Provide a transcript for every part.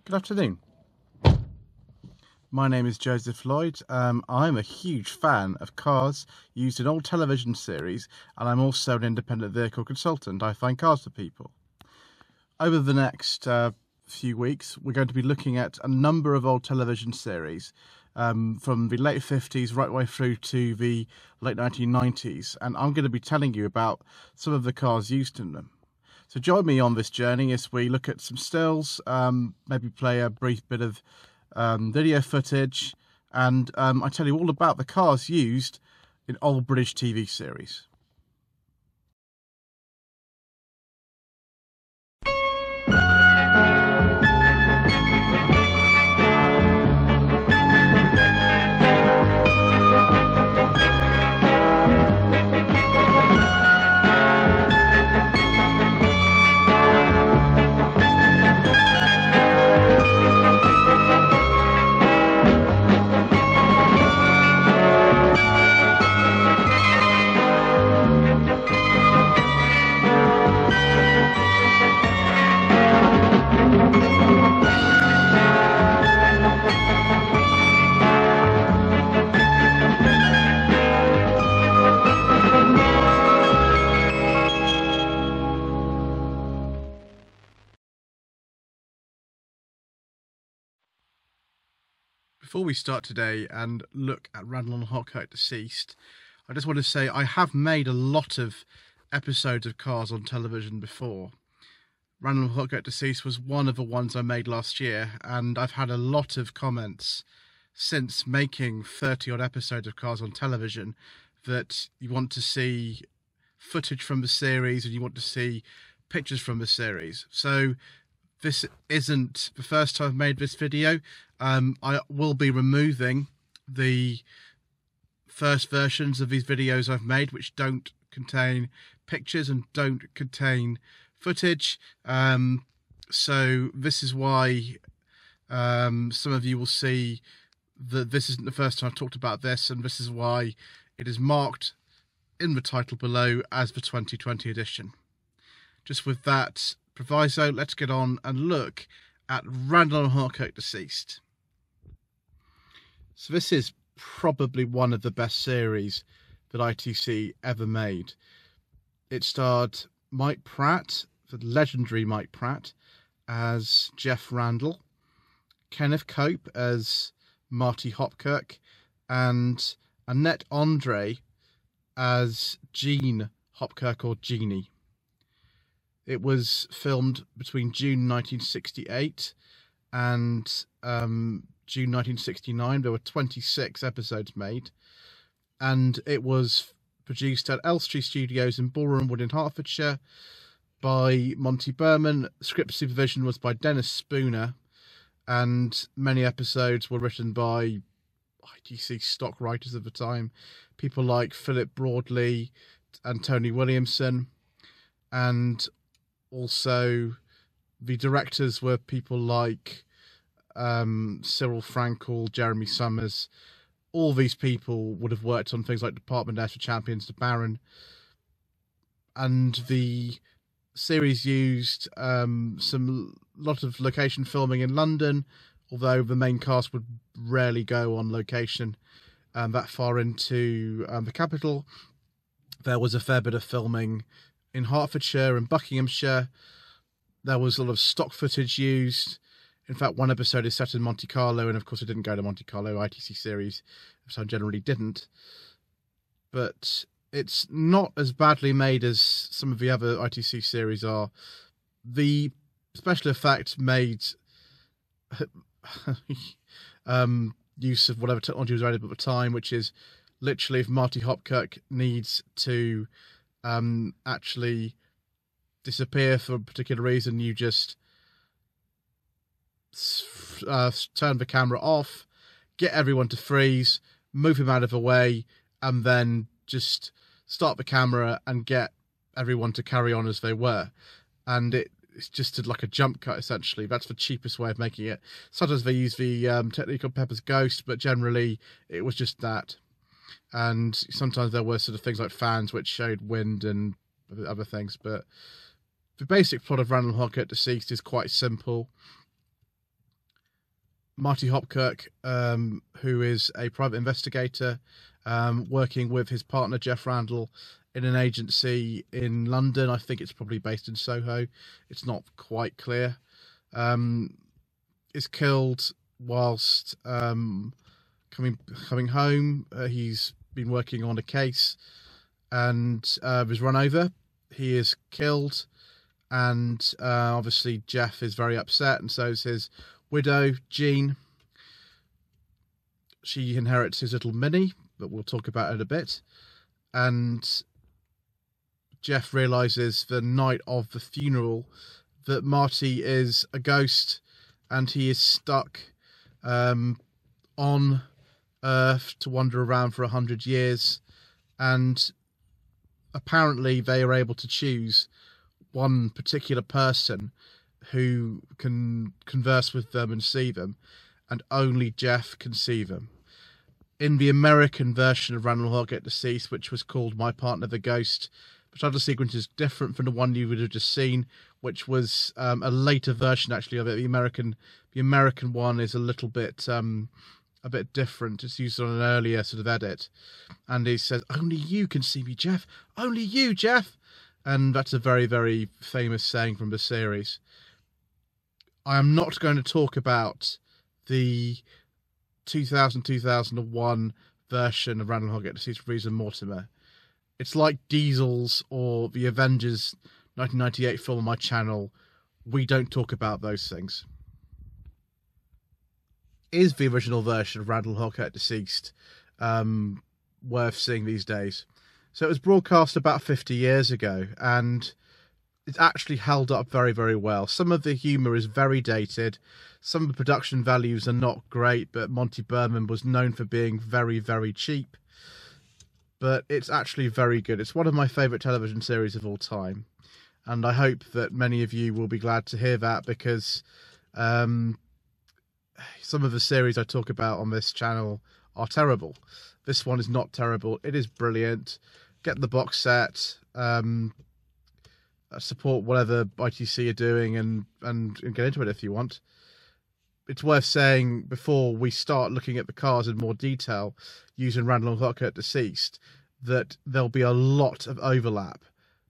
Good afternoon. My name is Joseph Lloyd. I'm a huge fan of cars used in old television series, and I'm also an independent vehicle consultant. I find cars for people. Over the next few weeks, we're going to be looking at a number of old television series from the late 50s right way through to the late 1990s, and I'm going to be telling you about some of the cars used in them. So join me on this journey as we look at some stills, maybe play a brief bit of video footage, and I tell you all about the cars used in old British TV series. Before we start today and look at Randall and Hopkirk Deceased, I just want to say I have made a lot of episodes of cars on television before. Randall and Hopkirk Deceased was one of the ones I made last year, and I've had a lot of comments since making 30 odd episodes of cars on television that you want to see footage from the series and you want to see pictures from the series. So this isn't the first time I've made this video. I will be removing the first versions of these videos I've made, which don't contain pictures and don't contain footage. So this is why some of you will see that this isn't the first time I've talked about this, and this is why it is marked in the title below as the 2020 edition. Just with that proviso, let's get on and look at Randall and Hopkirk Deceased. So this is probably one of the best series that ITC ever made. It starred Mike Pratt, the legendary Mike Pratt, as Jeff Randall, Kenneth Cope as Marty Hopkirk, and Annette as Jean Hopkirk, or Jeannie. It was filmed between June 1968 and June 1969. There were 26 episodes made, and it was produced at Elstree Studios in Boreham Wood in Hertfordshire by Monty Berman. Script supervision was by Dennis Spooner, and many episodes were written by ITC stock writers of the time, people like Philip Broadley and Tony Williamson, and also the directors were people like Cyril Frankel, Jeremy Summers. All these people would have worked on things like Department S for Champions, The Baron, and the series used lot of location filming in London, although the main cast would rarely go on location that far into the capital. There was a fair bit of filming in Hertfordshire and Buckinghamshire. There was a lot of stock footage used. In fact, one episode is set in Monte Carlo, and of course it didn't go to Monte Carlo. ITC series so generally didn't. But it's not as badly made as some of the other ITC series are. The special effects made use of whatever technology was available at the time, which is literally if Marty Hopkirk needs to actually disappear for a particular reason, you just turn the camera off, get everyone to freeze, move him out of the way, and then just start the camera and get everyone to carry on as they were. And it's just like a jump cut, essentially. That's the cheapest way of making it. Sometimes they use the technique called Pepper's Ghost, but generally it was just that. And sometimes there were sort of things like fans which showed wind and other things, but the basic plot of Randall and Hopkirk Deceased is quite simple. Marty Hopkirk, who is a private investigator, working with his partner Jeff Randall in an agency in London. I think it's probably based in Soho. It's not quite clear. Is killed whilst coming home. He's been working on a case and was run over. He is killed, and obviously Jeff is very upset, and so is his widow, Jean. She inherits his little Minnie, but we'll talk about it in a bit. And Jeff realises the night of the funeral that Marty is a ghost, and he is stuck on Earth to wander around for 100 years. And apparently they are able to choose one particular person who can converse with them and see them, and only Jeff can see them. In the American version of Randall and Hopkirk Deceased, which was called My Partner the Ghost, the title sequence is different from the one you would have just seen, which was a later version actually of it. The American one is a little bit different. It's used on an earlier sort of edit, and he says, "Only you can see me, Jeff. Only you, Jeff." And that's a very, very famous saying from the series. I am not going to talk about the 2000-2001 version of Randall and Hopkirk Deceased, Reeves and Mortimer. It's like Diesel's or the Avengers 1998 film on my channel. We don't talk about those things. Is the original version of Randall and Hopkirk Deceased worth seeing these days? So it was broadcast about 50 years ago, and it's actually held up very, very well. Some of the humour is very dated. Some of the production values are not great, but Monty Berman was known for being very, very cheap. But it's actually very good. It's one of my favourite television series of all time. And I hope that many of you will be glad to hear that, because some of the series I talk about on this channel are terrible. This one is not terrible. It is brilliant. Get the box set. Support whatever ITC are doing and get into it if you want. It's worth saying before we start looking at the cars in more detail using Randall and Hopkirk Deceased that there'll be a lot of overlap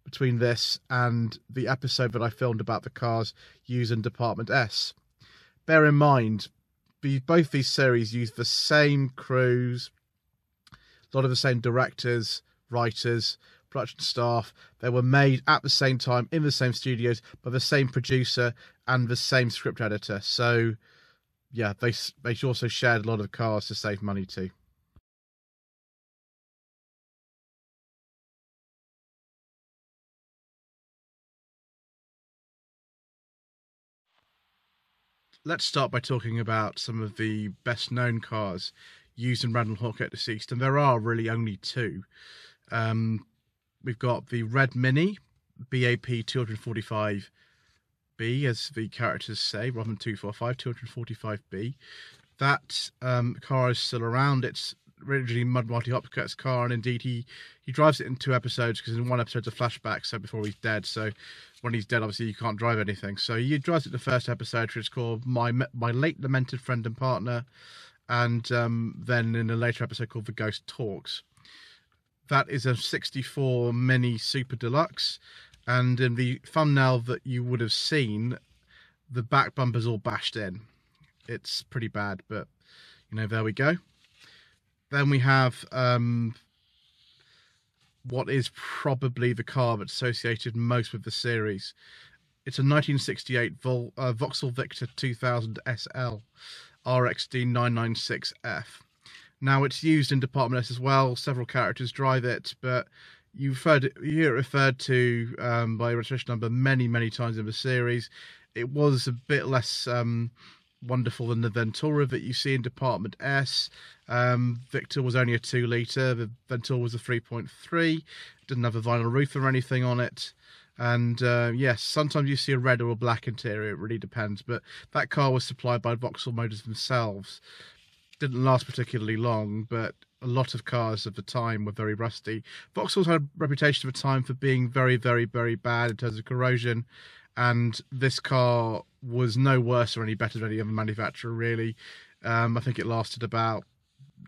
between this and the episode that I filmed about the cars using Department S. Bear in mind, both these series use the same crews, a lot of the same directors, writers, production staff. They were made at the same time in the same studios by the same producer and the same script editor. So yeah, they also shared a lot of cars to save money too. Let's start by talking about some of the best known cars used in Randall and Hopkirk Deceased, and there are really only two. We've got the red Mini, BAP 245B, as the characters say, rather than 245, 245B. That car is still around. It's originally Monty Hopkirk's car, and indeed he drives it in 2 episodes, because in 1 episode's a flashback, so before he's dead. So when he's dead, obviously you can't drive anything. So he drives it in the first episode, which is called My Late Lamented Friend and Partner, and then in a later episode called The Ghost Talks. That is a 64 Mini Super Deluxe, and in the thumbnail that you would have seen, the back bumper's all bashed in. It's pretty bad, but you know, there we go. Then we have what is probably the car that's associated most with the series. It's a 1968 Vauxhall Victor 2000 SL RXD 996F. Now, it's used in Department S as well. Several characters drive it, but you hear it referred to by registration number many, many times in the series. It was a bit less wonderful than the Ventura that you see in Department S. Victor was only a 2-litre. The Ventura was a 3.3. Didn't have a vinyl roof or anything on it. And yes, sometimes you see a red or a black interior. It really depends. But that car was supplied by Vauxhall Motors themselves. Didn't last particularly long, but a lot of cars of the time were very rusty. Vauxhalls had a reputation at the time for being very, very, very bad in terms of corrosion, and this car was no worse or any better than any other manufacturer, really. I think it lasted about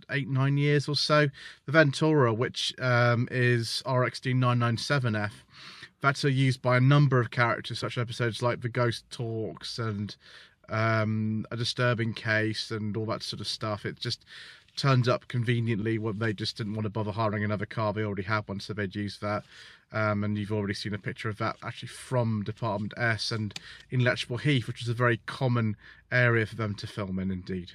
8-9 years or so. The Ventura, which is RXD 997F, that's used by a number of characters, such episodes like The Ghost Talks and A Disturbing Case and all that sort of stuff. It just turns up conveniently when they just didn't want to bother hiring another car. They already had one, so they'd use that. And you've already seen a picture of that actually from Department S and in Letchworth Heath, which is a very common area for them to film in, indeed.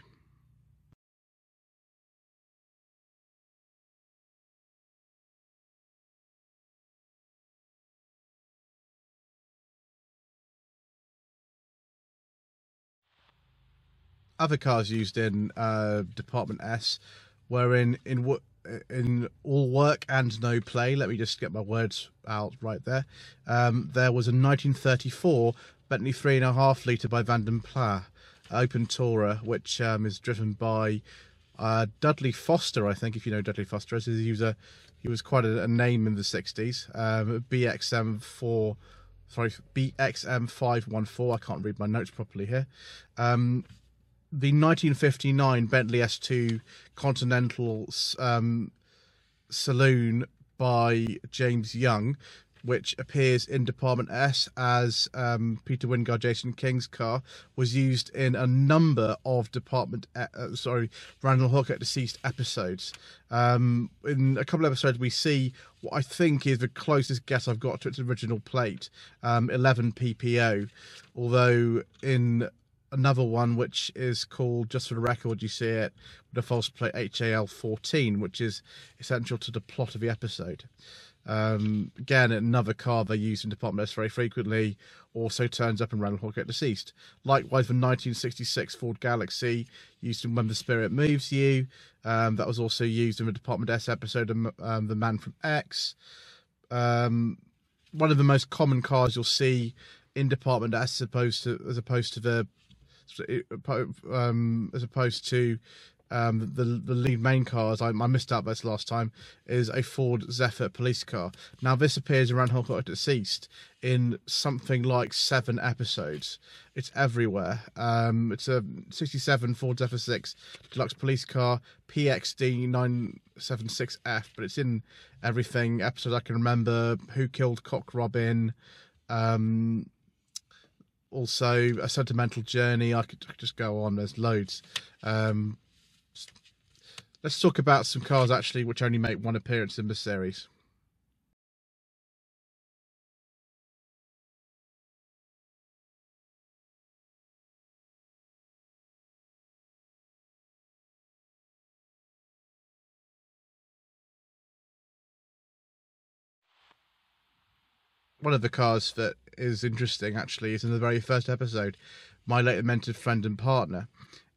Other cars used in Department S were in All Work and No Play. Let me just get my words out right there. There was a 1934 Bentley 3.5 litre by Vanden Plas, open tourer, which is driven by Dudley Foster, I think, if you know Dudley Foster. He was quite a name in the 60s. BXM514. I can't read my notes properly here. The 1959 Bentley S2 Continental Saloon by James Young, which appears in Department S as Peter Wyngarde, Jason King's car, was used in a number of Randall and Hopkirk Deceased episodes. In a couple of episodes, we see what I think is the closest guess I've got to its original plate, 11 PPO, although in another one, which is called, just for the record, you see it with a false plate HAL14, which is essential to the plot of the episode. Again, another car they use in Department S very frequently, also turns up in Randall and Hopkirk Deceased. Likewise, the 1966 Ford Galaxy, used in When the Spirit Moves You. That was also used in the Department S episode of The Man from X. One of the most common cars you'll see in Department S, as opposed to the lead main cars, I missed out this last time, is a Ford Zephyr police car. Now, this appears around Hopkirk Deceased in something like 7 episodes. It's everywhere. It's a 67 Ford Zephyr 6 deluxe police car, PXD 976F, but it's in everything. Episodes I can remember: Who Killed Cock Robin, also A Sentimental Journey. I could just go on, there's loads. Let's talk about some cars actually which only make one appearance in the series. One of the cars that is interesting actually is in the very first episode, My Late Lamented Friend and Partner.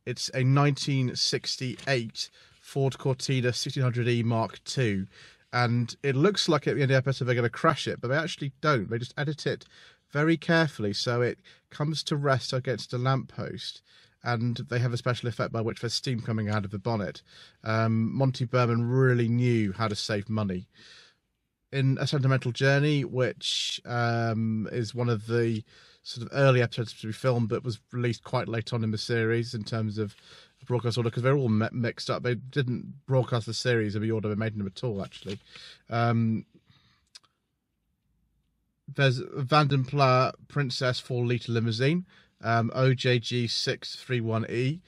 It's a 1968 Ford Cortina 1600E Mark II, and it looks like at the end of the episode they're going to crash it, but they actually don't. They just edit it very carefully so it comes to rest against a lamppost, and they have a special effect by which there's steam coming out of the bonnet. Monty Berman really knew how to save money. In A Sentimental Journey, which is one of the sort of early episodes to be filmed, but was released quite late on in the series in terms of broadcast order, because they're all mixed up. They didn't broadcast the series in the order they made them at all, actually. There's Vanden Plas Princess 4-litre limousine, OJG631E.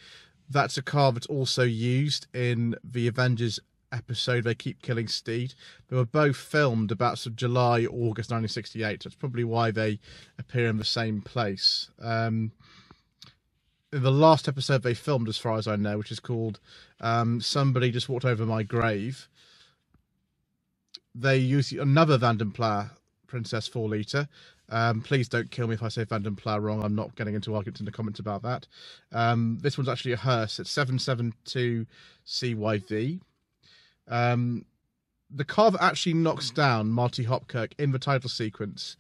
That's a car that's also used in the Avengers episode They Keep Killing Steed. They were both filmed about sort of July, August 1968. That's probably why they appear in the same place. In the last episode they filmed, as far as I know, which is called Somebody Just Walked Over My Grave, they use another Vanden Plas Princess 4-litre. Please don't kill me if I say Vanden Plas wrong. I'm not getting into arguments in the comments about that. This one's actually a hearse. It's 772 CYV. The car that actually knocks down Monty Hopkirk in the title sequence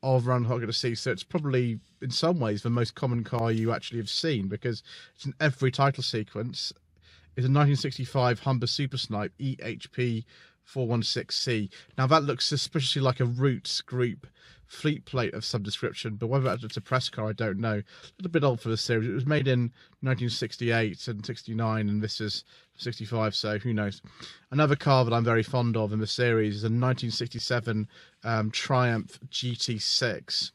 of Randall and Hopkirk Deceased, so it's probably in some ways the most common car you actually have seen, because it's in every title sequence. It's a 1965 Humber Super Snipe EHP 416C. Now that looks suspiciously like a Roots Group fleet plate of some description, but whether it's a press car, I don't know. A little bit old for the series. It was made in 1968 and 69, and this is 65, so who knows. Another car that I'm very fond of in the series is a 1967 Triumph GT6.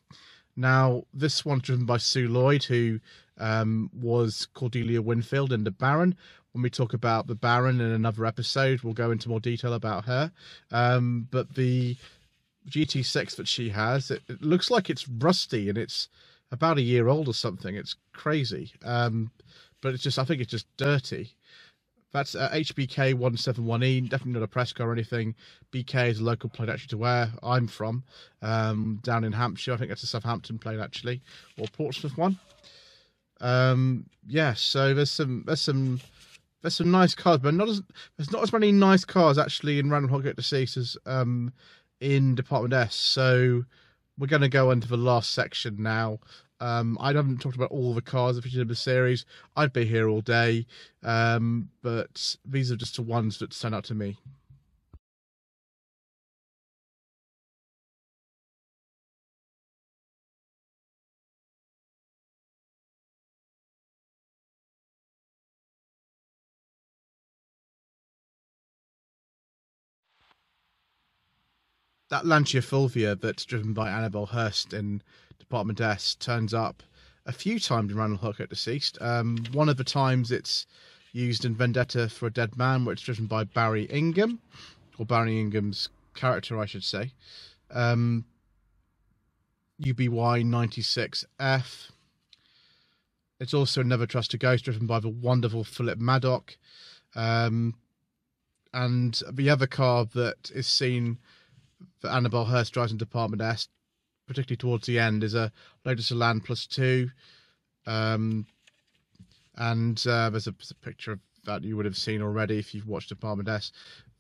Now, this one's driven by Sue Lloyd, who was Cordelia Winfield in The Baron. When we talk about The Baron in another episode, we'll go into more detail about her. But the GT6 that she has, it looks like it's rusty, and it's about a year old or something. It's crazy. But it's just, I think it's just dirty. That's HBK 171E, definitely not a press car or anything. BK is a local plate actually to where I'm from, down in Hampshire. I think that's a Southampton plate actually, or Portsmouth one. Yeah, so there's some nice cars, but there's not as many nice cars actually in Randall and Hopkirk Deceased as in Department S. So we're going to go into the last section now. I haven't talked about all the cars that featured in the series. I'd be here all day, but these are just the ones that stand out to me. That Lancia Fulvia that's driven by Annabelle Hurst in Department S turns up a few times in Randall and Hopkirk Deceased. One of the times it's used in Vendetta for a Dead Man, where it's driven by Barry Ingham, or Barry Ingham's character, I should say. UBY 96F. It's also Never Trust a Ghost, driven by the wonderful Philip Maddock. And the other car that is seen that Annabelle Hurst drives in Department S, particularly towards the end, is a Lotus Elan Plus 2. And there's a picture of that you would have seen already if you've watched Department S.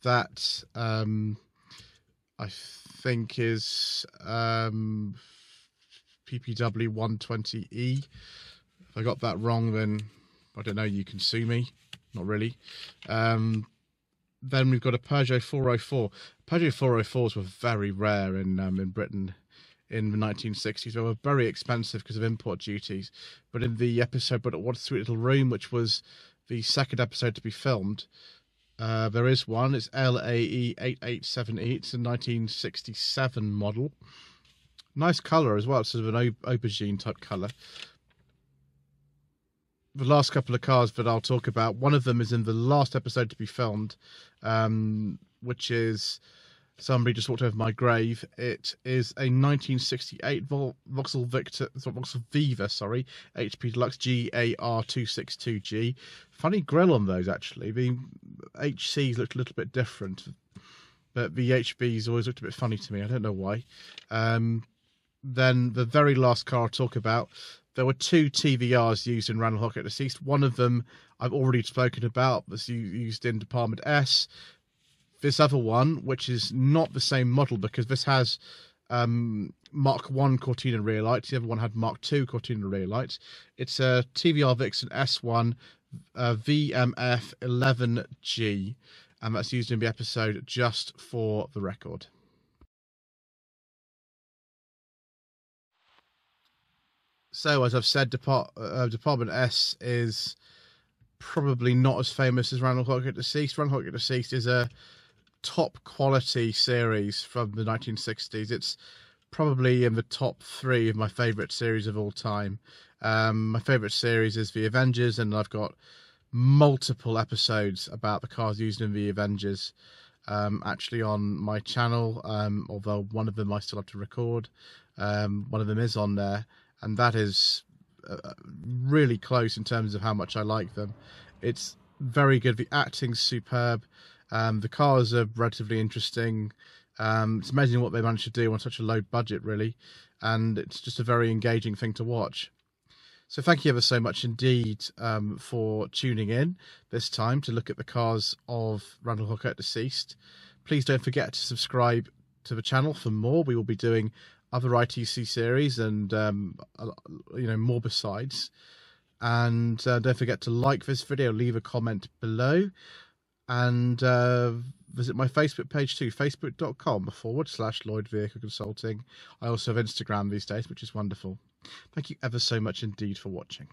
That I think is PPW 120E. If I got that wrong, then I don't know, you can sue me. Not really. Then we've got a Peugeot 404. Peugeot 404s were very rare in Britain in the 1960s. They were very expensive because of import duties. But in the episode But What a Sweet Little Room, which was the second episode to be filmed, there is one. It's LAE 887E. It's a 1967 model. Nice colour as well. It's sort of an aubergine type colour. The last couple of cars that I'll talk about, one of them is in the last episode to be filmed, which is Somebody Just Walked Over My Grave. It is a 1968 Vauxhall Viva, HP Deluxe GAR262G. Funny grille on those, actually. The HCs looked a little bit different, but the HBs always looked a bit funny to me. I don't know why. Then the very last car I'll talk about, there were two TVRs used in Randall and Hopkirk Deceased. One of them I've already spoken about, was used in Department S. This other one, which is not the same model, because this has Mark 1 Cortina rear lights. The other one had Mark 2 Cortina rear lights. It's a TVR Vixen S1 VMF 11G, and that's used in the episode Just for the Record. So, as I've said, Department S is probably not as famous as Randall and Hopkirk Deceased. Randall and Hopkirk Deceased is a top quality series from the 1960s. It's probably in the top 3 of my favourite series of all time. My favourite series is The Avengers, and I've got multiple episodes about the cars used in The Avengers actually on my channel, although one of them I still have to record. One of them is on there, and that is really close in terms of how much I like them. It's very good. The acting's superb. The cars are relatively interesting. It's amazing what they managed to do on such a low budget, really, and it's just a very engaging thing to watch. So thank you ever so much indeed for tuning in this time to look at the cars of Randall and Hopkirk Deceased. Please don't forget to subscribe to the channel for more. We will be doing other ITC series and more besides. And don't forget to like this video, leave a comment below, and visit my Facebook page too, facebook.com/Lloyd Vehicle Consulting. I also have Instagram these days, which is wonderful. Thank you ever so much indeed for watching.